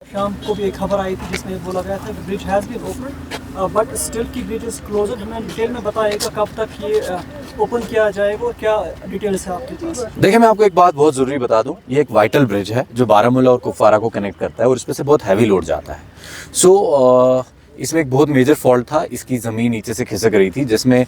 शाम को भी एक खबर आई थी जिसमें बोला गया था कि bridge has been open but still की ब्रिज इज क्लोज्ड। हमें डिटेल में बताइएगा कब तक ये ओपन किया जाएगा और क्या डिटेल्स है आपके पास। देखिए, मैं आपको एक बात बहुत ज़रूरी बता दूं, ये एक वाइटल ब्रिज है जो बारामूला और कुपवारा को कनेक्ट करता है और इसमें से बहुत हैवी लोड जाता है। इसमें एक बहुत मेजर फॉल्ट था, इसकी ज़मीन नीचे से खिसक रही थी जिसमें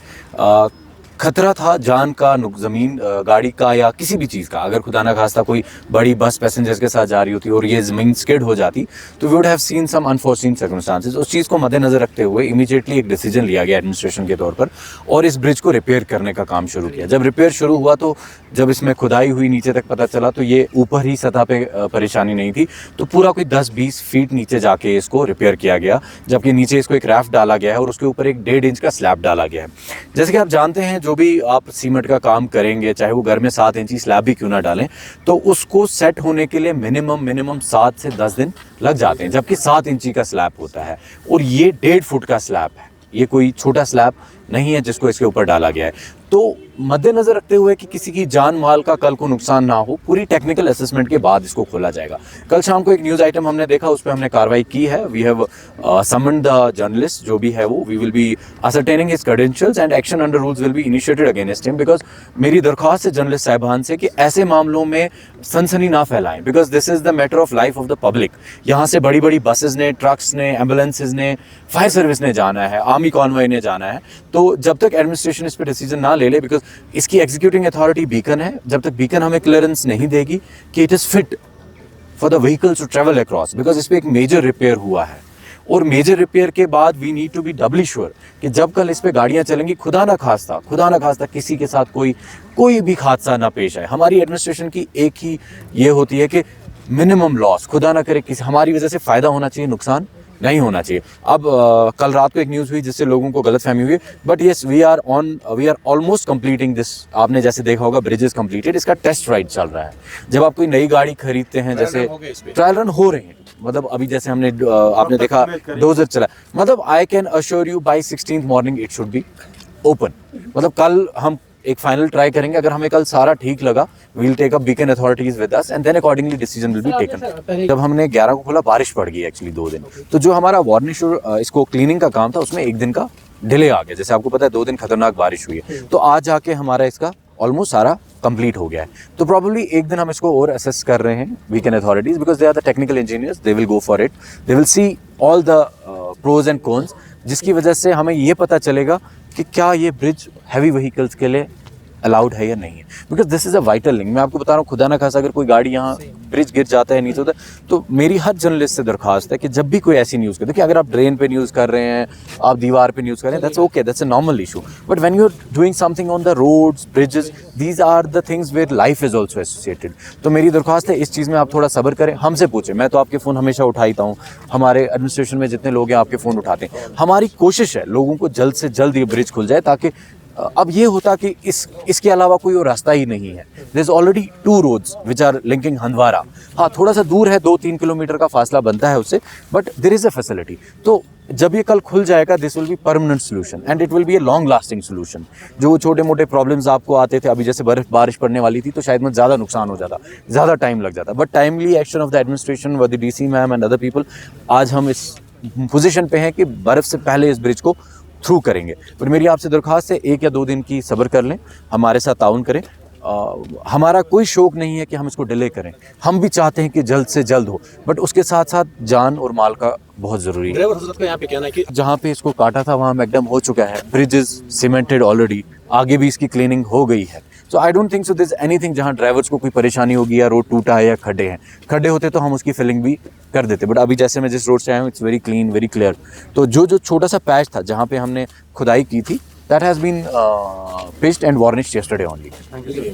खतरा था जान का, ज़मीन गाड़ी का या किसी भी चीज़ का। अगर खुदा ना खास्ता कोई बड़ी बस पैसेंजर्स के साथ जा रही होती और ये ज़मीन स्किड हो जाती तो we would have seen some unforeseen circumstances. उस चीज़ को मद्देनज़र रखते हुए इमीडिएटली एक डिसीजन लिया गया एडमिनिस्ट्रेशन के तौर पर और इस ब्रिज को रिपेयर करने का काम शुरू किया। जब रिपेयर शुरू हुआ तो जब इसमें खुदाई हुई नीचे तक पता चला तो ये ऊपर ही सतह पे परेशानी नहीं थी, तो पूरा कोई 10-20 फीट नीचे जाके इसको रिपेयर किया गया, जबकि नीचे इसको एक रैफ्ट डाला गया है और उसके ऊपर एक 1.5 इंच का स्लैब डाला गया है। जैसे कि आप जानते हैं, जो भी आप सीमेंट का काम करेंगे, चाहे वो घर में 7 इंची स्लैब भी क्यों ना डालें, तो उसको सेट होने के लिए मिनिमम 7 से 10 दिन लग जाते हैं, जबकि 7 इंची का स्लैब होता है और ये 1.5 फुट का स्लैब है। ये कोई छोटा स्लैब नहीं है जिसको इसके ऊपर डाला गया है। तो मद्देनजर रखते हुए कि किसी की जान माल का कल को नुकसान ना हो, पूरी टेक्निकल असेसमेंट के बाद इसको खोला जाएगा। कल शाम को एक न्यूज़ आइटम हमने देखा, उस पर हमने कार्रवाई की है। We have summoned the journalist, जो भी है वो, we will be ascertaining his credentials and action under rules will be initiated against him. Because मेरी दरख्वास्त है जर्नलिस्ट साहिबान से कि ऐसे मामलों में सनसनी ना फैलाएं, because this is the matter of life of the public. यहाँ से बड़ी बड़ी बसेस ने, ट्रक्स ने, एम्बुलेंसेज ने, फायर सर्विस ने जाना है, आर्मी कॉन्वॉय ने जाना है। तो जब तक एडमिनिस्ट्रेशन इस पर डिसीजन ना ले ले, बिकॉज इसकी एग्जीक्यूटिंग अथॉरिटी बीकन है, जब तक बीकन हमें क्लियरेंस नहीं देगी कि it is fit for the vehicles to travel across, because इस पर एक मेजर रिपेयर हुआ है और मेजर रिपेयर के बाद we need to be doubly sure कि जब कल इस पे गाड़ियां चलेंगी, खुदा ना खास्ता किसी के साथ कोई भी हादसा ना पेश आए। हमारी एडमिनिस्ट्रेशन की एक ही ये होती है कि मिनिमम लॉस, खुदा ना करे किसी, हमारी वजह से फ़ायदा होना चाहिए, नुकसान नहीं होना चाहिए। अब कल रात को एक न्यूज़ हुई जिससे लोगों को गलतफहमी हुई, but yes we are almost completing this. आपने जैसे देखा होगा, ब्रिज इज कंप्लीटेड, इसका टेस्ट राइड चल रहा है। जब आप कोई नई गाड़ी खरीदते हैं, जैसे ट्रायल रन हो रहे हैं, मतलब अभी जैसे हमने आपने देखा डोजर चला, मतलब I can assure you by 16th morning it should be open. मतलब कल हम एक फाइनल ट्राई करेंगे, अगर हमें कल सारा ठीक लगा, we will take up Beacon authorities with us and then accordingly decision will be taken. जब हमने 11 को खोला, बारिश पड़ गई एक्चुअली 2 दिन, तो जो हमारा वार्निश और इसको क्लीनिंग का काम था उसमें 1 दिन का डिले आ गया। जैसे आपको पता है 2 दिन खतरनाक बारिश हुई है, तो आज आके हमारा इसका ऑलमोस्ट सारा कंप्लीट हो गया है। तो प्रॉब्लली 1 दिन हम इसको और असेस कर रहे हैं, Beacon authorities, because they are the technical engineers, they will go for it, they will see all the pros and cons, जिसकी वजह से हमें ये पता चलेगा कि क्या ये ब्रिज हैवी व्हीकल्स के लिए अलाउड है या नहीं है। Because this is a vital link. मैं आपको बता रहा हूँ, खुदा ना खास्ता अगर कोई गाड़ी यहाँ ब्रिज गिर जाता है, नीचे होता है, तो मेरी हर जर्नलिस्ट से दरखास्त है कि जब भी कोई ऐसी न्यूज़ कर, देखिए अगर आप ड्रेन पे न्यूज़ कर रहे हैं, आप दीवार पे न्यूज़ कर रहे हैं, that's okay, that's a normal issue, but when you are doing something on the roads, bridges, these are the things where life is also associated. तो मेरी दरख्वास्त है, इस चीज़ में आप थोड़ा सब्र करें, हमसे पूछें। मैं तो आपके फ़ोन हमेशा उठाता हूँ, हमारे एडमिनिस्ट्रेशन में जितने लोग हैं आपके फ़ोन उठाते हैं। हमारी कोशिश है लोगों को जल्द से जल्द ये ब्रिज खुल जाए, ताकि अब ये होता कि इसके अलावा कोई और रास्ता ही नहीं है। There is already 2 roads which are linking Handwara. हाँ, थोड़ा सा दूर है, 2-3 किलोमीटर का फासला बनता है उससे, but there is a facility. तो जब ये कल खुल जाएगा, this will be permanent solution and it will be a long lasting solution. जो छोटे मोटे प्रॉब्लम्स आपको आते थे, अभी जैसे बारिश पड़ने वाली थी तो शायद में ज़्यादा नुकसान हो जाता, ज़्यादा टाइम लग जाता, but timely action of the administration व the DC ma'am and other people, आज हम इस पोजिशन पे हैं कि बर्फ़ से पहले इस ब्रिज को थ्रू करेंगे। पर मेरी आपसे दरख्वास्त है, 1 या 2 दिन की सब्र कर लें, हमारे साथ ताउन करें। हमारा कोई शौक नहीं है कि हम इसको डिले करें, हम भी चाहते हैं कि जल्द से जल्द हो, बट उसके साथ साथ जान और माल का बहुत ज़रूरी है। यहाँ पे कहना है कि जहाँ पे इसको काटा था वहाँ मैकडम हो चुका है, ब्रिज इज सीमेंटेड ऑलरेडी, आगे भी इसकी क्लीनिंग हो गई है। So I don't think so this anything जहाँ ड्राइवर्स को कोई परेशानी होगी या रोड टूटा है या खड्डे हैं। खड्डे होते तो हम उसकी फिलिंग भी कर देते, बट अभी जैसे मैं जिस रोड से आया हूँ, it's very clean, very clear. तो जो छोटा सा पैच था जहाँ पे हमने खुदाई की थी, that has been pitched and varnished yesterday only.